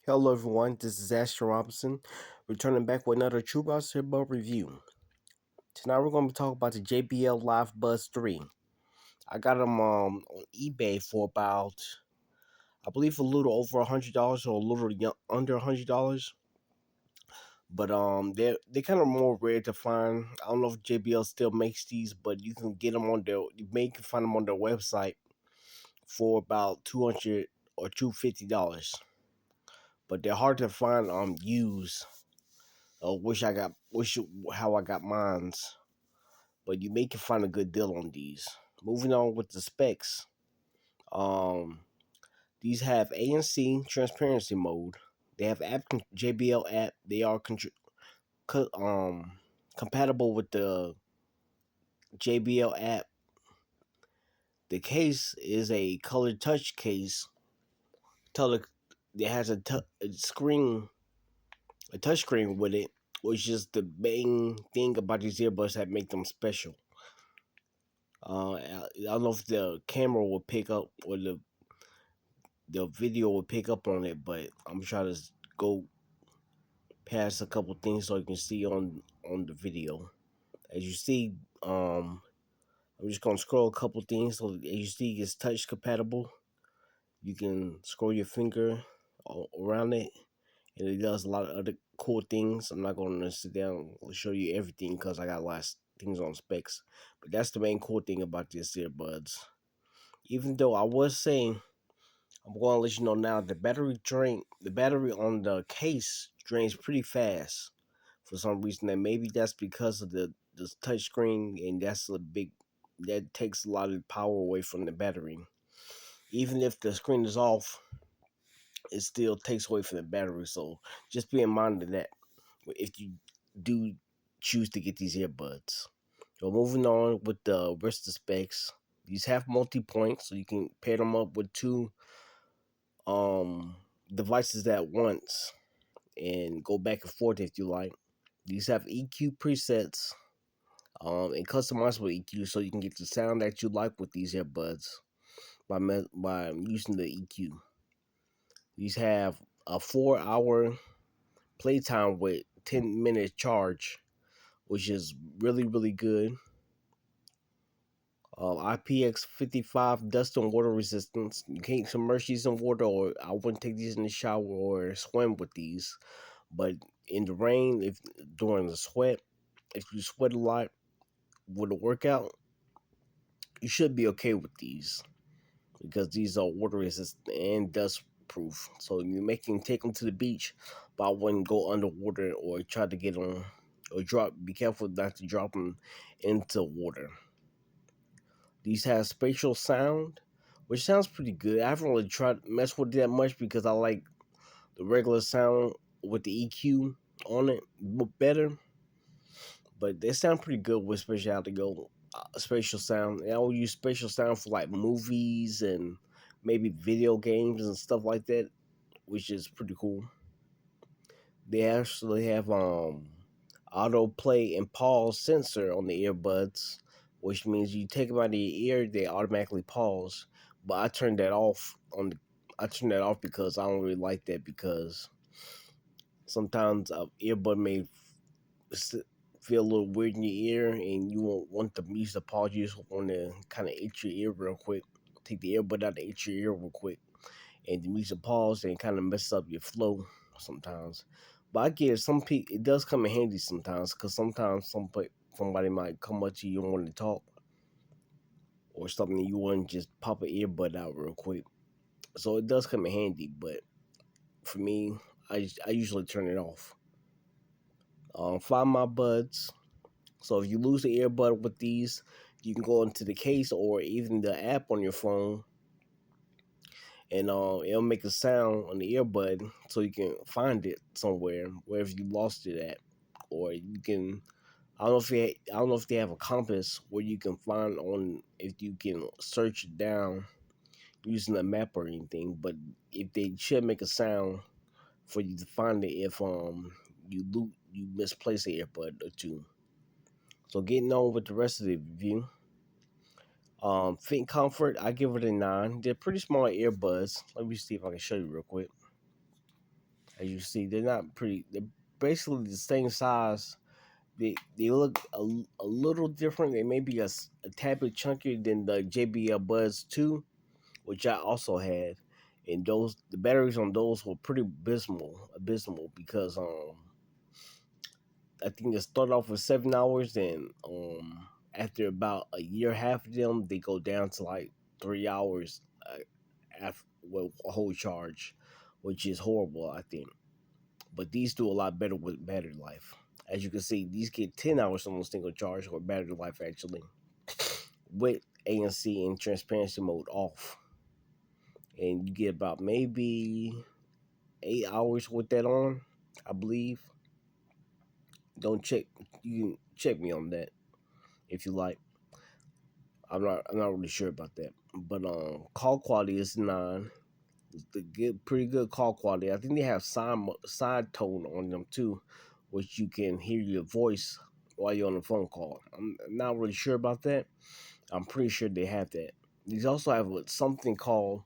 Hello everyone, this is Ashton Robinson, returning back with another True Box Earbud review. Tonight we're going to be talking about the JBL Live Buds 3. I got them on eBay for about, I believe, a little over $100 or a little under $100. But they're kind of more rare to find. I don't know if JBL still makes these, but you can get them on their, you can find them on their website for about $200 or $250. But they're hard to find used. Wish how I got mines, but you may can find a good deal on these. Moving on with the specs, um, these have ANC transparency mode. They have JBL app. They are compatible with the JBL app. The case is a colored touch case. Tele, it has a screen, a touch screen with it, which is the main thing about these earbuds that make them special. I don't know if the camera will pick up or the video will pick up on it, but I'm trying to go past a couple things so you can see on the video. As you see, I'm just gonna scroll a couple things. So as you see, it's touch compatible. You can scroll your finger around it, and it does a lot of other cool things. I'm not gonna sit down and show you everything because I got a lot of things on specs, but that's the main cool thing about these earbuds. Even though I was saying, I'm going to let you know now the battery on the case drains pretty fast for some reason. And maybe that's because of the touch screen, and that takes a lot of the power away from the battery. Even if the screen is off, it still takes away from the battery. So just be in mind of that if you do choose to get these earbuds. So moving on with the rest of the specs, these have multi points, so you can pair them up with two um devices at once and go back and forth if you like. These have EQ presets and customizable EQ, so you can get the sound that you like with these earbuds by using the EQ. These have a 4 hour playtime with 10-minute charge, which is really good. IPX55 dust and water resistance. You can't submerge these in water, or I wouldn't take these in the shower or swim with these. But in the rain, if during the sweat, if you sweat a lot with a workout, you should be okay with these because these are water resistant and dust proof. So you take them to the beach, but I wouldn't go underwater or try to get them or drop. Be careful not to drop them into water. These have spatial sound, which sounds pretty good. I haven't really tried to mess with it that much because I like the regular sound with the EQ on it better. But they sound pretty good with spatial sound. And I will use spatial sound for like movies and maybe video games and stuff like that, which is pretty cool. They actually have autoplay and pause sensor on the earbuds, which means you take them out of your ear, they automatically pause. But I turn that off because I don't really like that because sometimes a earbud may s- feel a little weird in your ear, and you won't want to use the pause. You just want to kind of itch your ear real quick. Take the earbud out to itch your ear real quick, and the music pause and kind of mess up your flow sometimes. But I get it. It does come in handy sometimes because sometimes somebody might come up to you and want to talk or something. You want to just pop an earbud out real quick, so it does come in handy. But for me, I usually turn it off. Find my buds. So if you lose the earbud with these, you can go into the case or even the app on your phone, and it'll make a sound on the earbud, so you can find it somewhere wherever you lost it at, or you can. I don't know if they have a compass where you can find on if you can search it down using a map or anything. But if they should make a sound for you to find it if you misplace an earbud or two. So getting on with the rest of the review. Fit and comfort, I give it a 9. They're pretty small earbuds. Let me see if I can show you real quick. As you see, they're not pretty. They're basically the same size. They look a little different. They may be a tad bit chunkier than the JBL Buds 2, which I also had. And those the batteries on those were pretty abysmal because I think they start off with 7 hours, and after about a year and a half of them, they go down to like 3 hours after with a whole charge, which is horrible, I think. But these do a lot better with battery life. As you can see, these get 10 hours on a single charge, or battery life actually, with ANC and transparency mode off. And you get about maybe 8 hours with that on, I believe. Don't check. You can check me on that if you like. I'm not really sure about that. But call quality is 9. It's the pretty good call quality. I think they have side tone on them too, which you can hear your voice while you're on the phone call. I'm not really sure about that. I'm pretty sure they have that. These also have something called,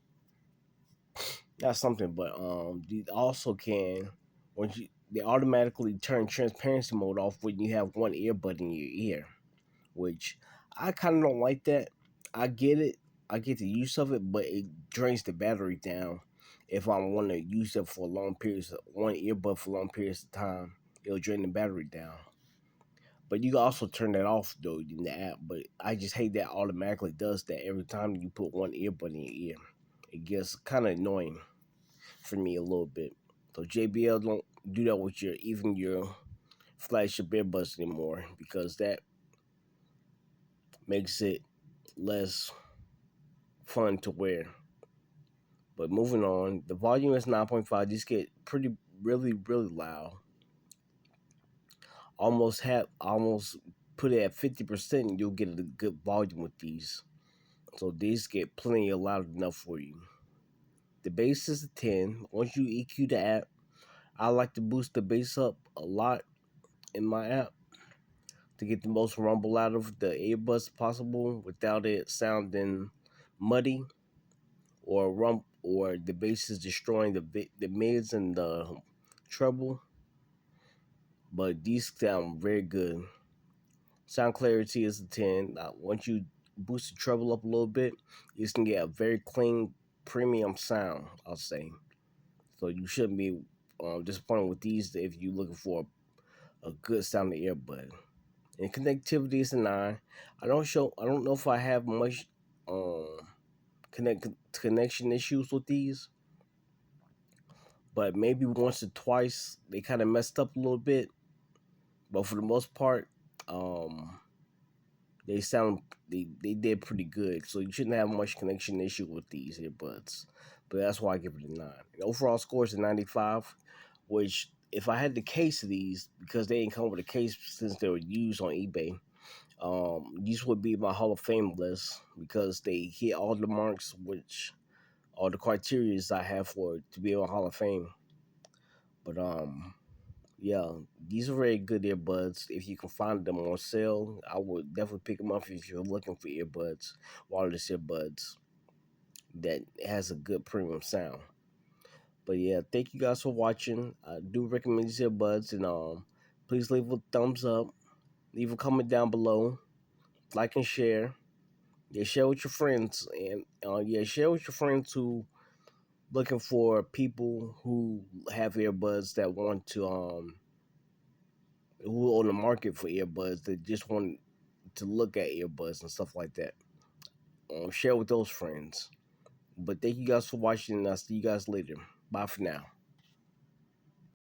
not something, but these also can, once you they automatically turn transparency mode off when you have one earbud in your ear, which I kind of don't like that. I get it. I get the use of it, but it drains the battery down. If I want to use it for long periods, one earbud for long periods of time, it'll drain the battery down. But you can also turn that off though in the app. But I just hate that automatically does that every time you put one earbud in your ear. It gets kind of annoying for me a little bit. So JBL don't do that with your flagship earbuds anymore because that makes it less fun to wear. But moving on, the volume is 9.5. These get really loud. Almost put it at 50%, and you'll get a good volume with these. So these get plenty of loud enough for you. The bass is a 10. Once you EQ the app, I like to boost the bass up a lot in my app to get the most rumble out of the earbuds possible without it sounding muddy or the bass is destroying the mids and the treble. But these sound very good. Sound clarity is a 10. Once you boost the treble up a little bit, you can get a very clean premium sound, I'll say. So you shouldn't be disappointed with these if you're looking for a good sounding earbud. And connectivity is a 9. I don't know if I have much um connection issues with these, but maybe once or twice they kind of messed up a little bit. But for the most part, um, they sound they did pretty good. So you shouldn't have much connection issue with these earbuds. But that's why I give it a 9. And overall score is a 95, which if I had the case of these, because they didn't come with a case since they were used on eBay, these would be my Hall of Fame list because they hit all the marks, which all the criterias I have for it to be on Hall of Fame. But yeah, these are very good earbuds. If you can find them on sale, I would definitely pick them up if you're looking for earbuds, wireless earbuds that has a good premium sound. But yeah, thank you guys for watching. I do recommend these earbuds, and please leave a thumbs up, leave a comment down below, like and share. Yeah, share with your friends, and share with your friends who looking for people who have earbuds that want to who on the market for earbuds that just want to look at earbuds and stuff like that. Share with those friends. But thank you guys for watching, and I'll see you guys later. Bye for now.